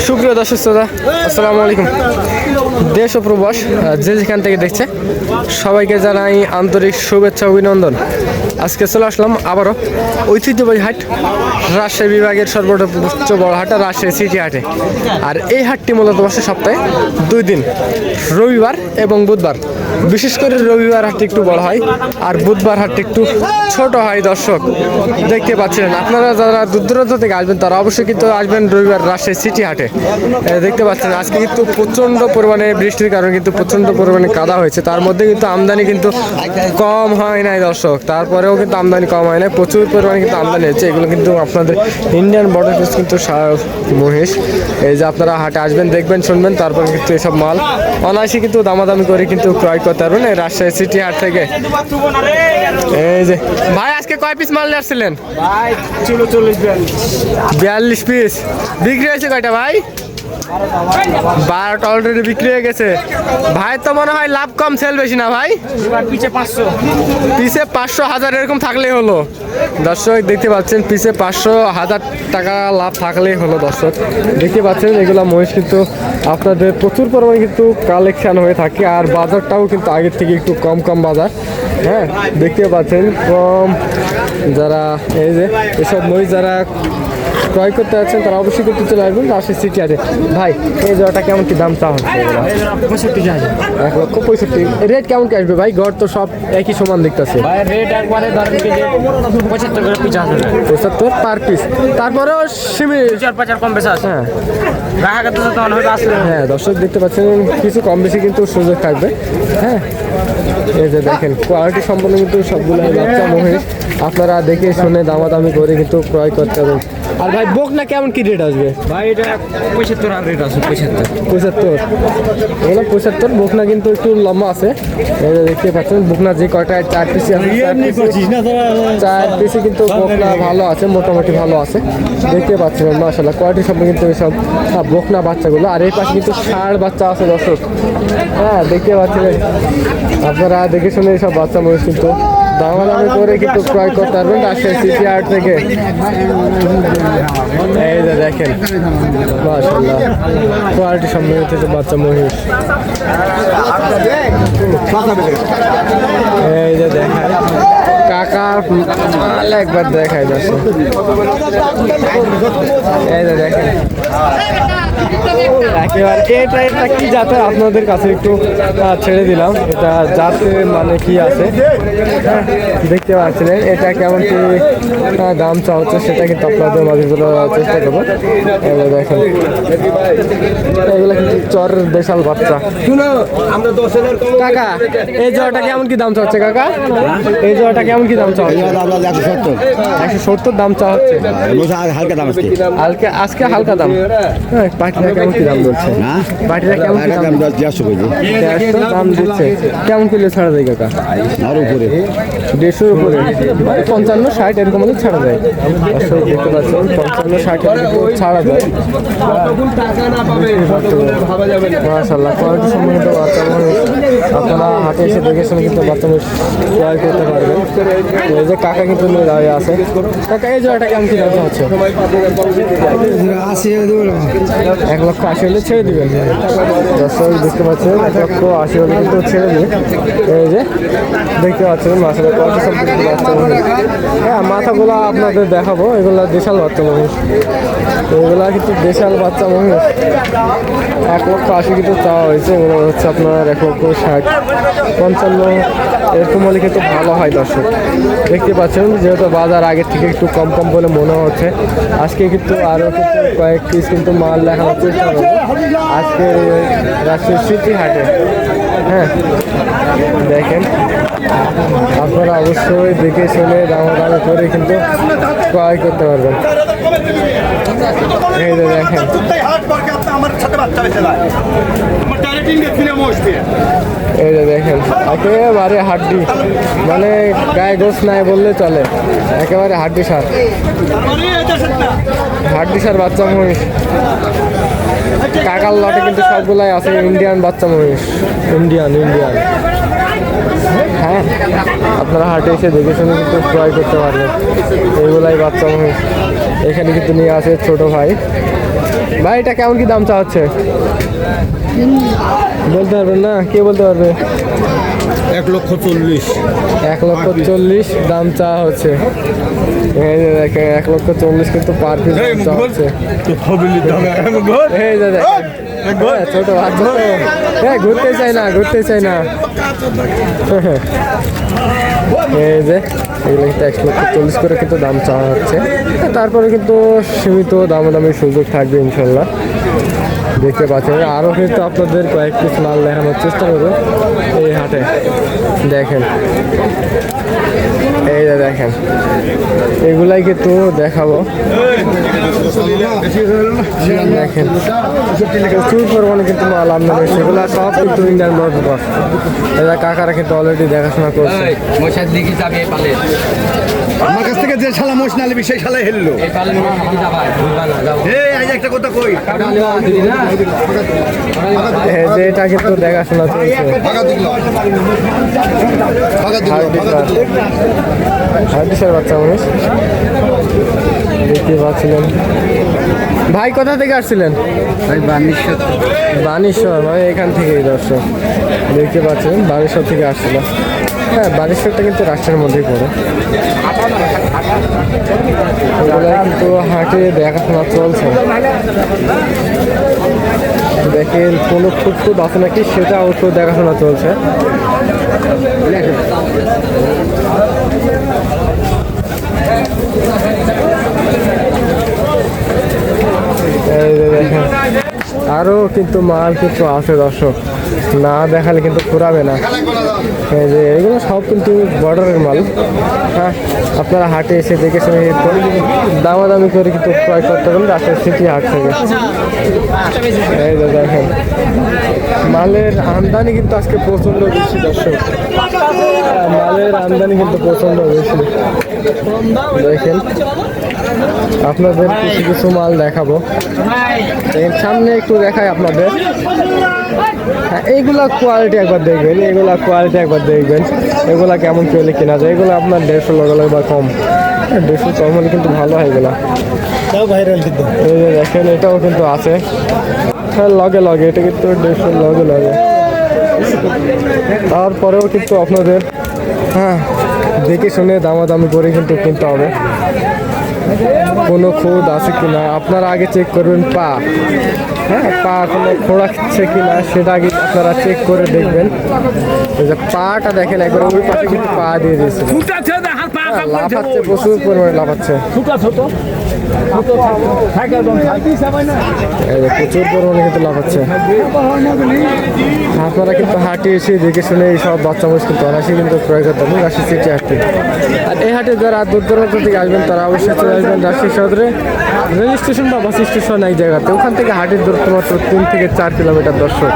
সুপ্রিয় দর্শক শ্রোতা, আসসালামু আলাইকুম। দেশ ও প্রবাস যে যেখান থেকে দেখছে সবাইকে জানাই আন্তরিক শুভেচ্ছা অভিনন্দন। আজকে চলে আসলাম আবারও ঐতিহ্যবাহী হাট, রাজশাহী বিভাগের সর্বোচ্চ বড় হাট রাজশাহী সিটি হাটে। আর এই হাটটি মূলত বসে সপ্তাহে 2 দিন, রবিবার এবং বুধবার। বিশেষ করে রবিবার হাটটি একটু বড় হয় আর বুধবার হাটটি একটু ছোট হয়। দর্শক দেখতে পাচ্ছেন, আপনারা যারা দূর দূরান্ত থেকে আসবেন তারা অবশ্যই কিন্তু আসবেন রবিবার রাজশাহী সিটি হাটে। দেখতে পাচ্ছেন আজকে কিন্তু প্রচণ্ড পরিমাণে বৃষ্টির কারণে কিন্তু প্রচণ্ড পরিমাণে কাদা হয়েছে, তার মধ্যে কিন্তু আমদানি কিন্তু কম হয় নাই দর্শক। তারপরেও কিন্তু আমদানি কম হয় নাই, প্রচুর পরিমাণে কিন্তু আমদানি হচ্ছে। এগুলো কিন্তু আপনাদের ইন্ডিয়ান বর্ডার পিস কিন্তু মহিষ। এই যে আপনারা হাটে আসবেন, দেখবেন, শুনবেন, তারপর কিন্তু এসব মাল অনায়াসে কিন্তু দামাদামি করে কিন্তু ক্রয় করতে পারবেন এই রাজশাহী সিটি হাট থেকে। এই যে ভাই আজকে কয় পিস মাল নিয়ে আসছিলেন? 42 পিস বিক্রি হয়েছে। কয়টা ভাই? 12টা অলরেডি বিক্রি হয়ে গেছে। ভাই তো মনে হয় লাভ কম, সেল বেশি না ভাই? পিছে 500 1000 এরকম থাকলেই হলো। দর্শক দেখতে পাচ্ছেন পিছে 500 1000 টাকা লাভ থাকলেই হলো। দর্শক দেখতে পাচ্ছেন এগুলো মহিষ কিন্তু আপনাদের প্রচুর পরিমাণে কিন্তু কালেকশন হয়ে থাকে, আর বাজারটাও কিন্তু আগের থেকে একটু কম বাজার। হ্যাঁ, দেখতে পাচ্ছেন কম। যারা এই যে এসব মহিষ যারা ক্রয় করতে যাচ্ছেন তারা অবশ্যই কিন্তু চলে আসবেন রাজশাহী সিটি হাটে। ভাই এই জোড়াটা কেমন কি দাম চা হচ্ছে? 1,65,000। রেট কেমন কি আসবে ভাই? গড় তো সব একই সমান দেখতেছে। 75 পার পিস। তারপরেও সিমি 4-5 কম বেশি আছে। হ্যাঁ দর্শক দেখতে পাচ্ছেন কিছু কম বেশি কিন্তু সুযোগ থাকবে। হ্যাঁ, এই যে দেখেন কোয়ালিটি সম্পন্ন কিন্তু সবগুলো বাচ্চা মহিষ। আপনারা দেখে শুনে দামাদামি করে কিন্তু ক্রয় করতে হবে। আর ভাই বকনা কেমন কি রেট আসবে? ভাই এটা 75 রেট আছে। 75 এগুলো 75। বকনা কিন্তু একটু লম্বা আছে, দেখতে পাচ্ছেন। বকনা যে কয়টা 4 পিসি আছে, 4 পিসি কিন্তু বকনা ভালো আছে, মোটামুটি ভালো আছে। দেখতে পাচ্ছেন মাশাআল্লাহ কোয়ালিটি সব কিন্তু সব বকনা বাচ্চাগুলো। আর এই পাশে কিন্তু ষাঁড় বাচ্চা আছে দর্শক। হ্যাঁ, দেখতে পাচ্ছেন আপনারা দেখে শুনে সব বাচ্চা মহিষ কিন্তু দামাদামি করে কিন্তু ক্রয় করতে পারবেন রাজশাহী সিটি হাট থেকে। এই যে দেখেন মাশাআল্লাহ কোয়ালিটি সম্পন্ন হচ্ছে বাচ্চা মহিষ। এই যে দেখেন কাকার মাল একবার দেখাই যাচ্ছে। এই যে দেখেন একেবারে এটা কি জাতের আপনাদের কাছে একটু ছেড়ে দিলাম। এটা জাতে মানে কি আছে দেখতে পাচ্ছিলেন। এটা কেমন কি দাম চা হচ্ছে সেটা কিন্তু আপনাদের মাঝে তোলার চেষ্টা করবো। এগুলো দেখেন, এগুলো কিন্তু চর দেশাল বাচ্চা। কাকা এই জোড়াটা কেমন কি দাম চা হচ্ছে? কাকা এই জোড়াটা কেমন কি দাম চা হচ্ছে? 170 দাম চা হচ্ছে। হালকা দাম আজকে হালকা দাম। হ্যাঁ, পাটিরা কেমন কি দাম বলছে? পাটিরা কেমন কি দাম? 150 দাম দিচ্ছে। কেমন কিলো ছাড়া যায় কাকা? আর উপরে 150 উপরে, 55-60 এরকম হলে ছাড়া যায়। আসলে দেখতে পাচ্ছেন 55-60 ছাড়া যায়। মাশাআল্লাহ কোয়ালিটি সম্বন্ধে বাচ্চা আপনারা হাটে এসে দেখে শুনে কিন্তু বাচ্চা ক্রয় করতে পারবেন। এই যে কাকা কিন্তু নিয়ে দাঁড়িয়ে আছে। কাকা এই জোড়াটা কেমন কি দাম হচ্ছে? 1,80,000 হলে ছেড়ে দিবেন। দর্শক দেখতে পাচ্ছেন 1,80,000 হলে কিন্তু ছেড়ে দিবে। এই যে দেখতে পাচ্ছেন মাছটা কোয়ালিটি সম্পর্কে বাচ্চা মহিষ। হ্যাঁ, মাথাগুলো আপনাদের দেখাবো। এগুলো দেশাল বাচ্চা মহিষ, এগুলা কিন্তু দেশাল বাচ্চা মহিষ। 1,80,000 কিন্তু চাওয়া হয়েছে। এগুলো হচ্ছে আপনার 1,60,000 55 এরকম হলে কিন্তু ভালো হয়। দর্শক দেখতে পাচ্ছেন যেহেতু বাজার আগের থেকে একটু কম বলে মনে হচ্ছে। আজকে কিন্তু আরও কিন্তু কয়েক পিস কিন্তু মাল দেখানোর চেষ্টা করবো আজকে রাজশাহী সিটি হাটে। হ্যাঁ, দেখেন আপনারা অবশ্যই দেখে শুনে দামাদামি করে কিন্তু ক্রয় করতে পারবেন। এই যে দেখেন এই যে দেখেন একেবারে হাড্ডি, মানে গায়ে গোস নাই বললে চলে। একেবারে হাড্ডি সার বাচ্চা মহিষ। কাকার লটে কিন্তু সবগুলাই আছে ইন্ডিয়ান বাচ্চা মহিষ। ইন্ডিয়ান হ্যাঁ, আপনারা হাটে এসে দেখে শুনে কিন্তু ক্রয় করতে পারবেন। এইগুলাই বাচ্চা মহিষ। এখানে কিন্তু নিয়ে আসে ছোট ভাই। ভাই এটা কেমন কি দাম চা হচ্ছে বলতে পারবেন না? কে বলতে পারবে? 1,40,000 1,40,000 দাম চা হচ্ছে। এই যে দেখেন 1,40,000 কিন্তু পার পিস দাম চা হচ্ছে। এই যে দেখেন ছোট বাচ্চা তো ঘুরতে চাই না এই যে এগুলো কিন্তু 1,40,000 করে কিন্তু দাম চাওয়া হচ্ছে। তারপরে কিন্তু সীমিত দামাদামির সুযোগ থাকবে ইনশাল্লাহ। দেখতে পাচ্ছেন আরও কিন্তু আপনাদের কয়েক পিস মাল দেখানোর চেষ্টা করবো এই হাটে। দেখেন এই যে দেখেন এগুলাই কিন্তু দেখাবো। দেখেন প্রচুর পরিমাণে কিন্তু মাল আমদানি, সেগুলো সব কিন্তু ইন্ডিয়ান বর্ডার। এরা কাকারা কিন্তু অলরেডি দেখাশোনা করছে। আমার কাছ থেকে যে শালা মোষ না নিবি সেই শালা হেললো। একটা কথা কই, যে এটা কিন্তু দেখাশোনা চলছে। হার্ডিসের বাচ্চা মানুষ দেখতে পাচ্ছিলেন। ভাই কোথা থেকে আসছিলেন? ভাই বানেশ্বর মানে এখান থেকেই দর্শক দেখতে পাচ্ছেন বানেশ্বর থেকে আসছিল। হ্যাঁ বানেশ্বরটা কিন্তু রাষ্ট্রের মধ্যেই পড়ে। এগুলো কিন্তু হাটে দেখাশোনা চলছে। দেখেন কোনো খুঁত আছে নাকি সেটা অবশ্য দেখাশোনা চলছে। দেখেন আরও কিন্তু মাল কিন্তু আছে দর্শক, না দেখালে কিন্তু ফুরাবে না। এই যে এগুলো সব কিন্তু বর্ডারের মাল। হ্যাঁ আপনারা হাটে এসে দেখে শুনে দামাদামি করে কিন্তু ক্রয় করতে পারেন রাজশাহী সিটি হাট থেকে। এই যে দেখেন মালের আমদানি কিন্তু আজকে প্রচণ্ড বেশি দর্শক, মালের আমদানি কিন্তু প্রচণ্ড বেশি। দেখেন আপনাদের কিছু মাল দেখাবো, সামনে একটু দেখাই আপনাদের। হ্যাঁ এইগুলা কোয়ালিটি একবার দেখবেন, এগুলা কেমন কি হলে কেনা যায়। এগুলো আপনার 150 লাগালে বা কম, 150 কম হলে কিন্তু ভালো হয় এগুলা। এই যে দেখেন এটাও কিন্তু আছে লগে এটা কিন্তু 150 লগে। তারপরেও কিন্তু আপনাদের হ্যাঁ দেখে শুনে দামাদামি করে কিন্তু কিনতে হবে। কোনো খুদ আছে কিনা আপনারা আগে চেক করবেন। পা কোনো খোঁড়াচ্ছে কিনা সেটা আগে আপনারা চেক করে দেখবেন। এই যে পাটা দেখেন একবার ওই পাশে কিন্তু পা দিয়ে দিয়েছে, লাফাচ্ছে প্রচুর পরিমাণে লাফাচ্ছে। প্রচুর পরিমাণে কিন্তু লাফাচ্ছে। আপনারা কিন্তু হাটে এসে দেখে শুনে এই সব বাচ্চা মানুষ কিন্তু অনায়াসে কিন্তু ক্রয় করতে হবে রাজশাহী সিটি হাটে। আর এই হাটে যারা দূর দূরান্ত থেকে আসবেন তারা অবশ্যই চলে আসবেন রাজশাহী শহরে রেল স্টেশন বা বাস স্টেশন এক জায়গাতে। ওখান থেকে হাটের দূরত্ব মাত্র 3 থেকে 4 কিলোমিটার দর্শক।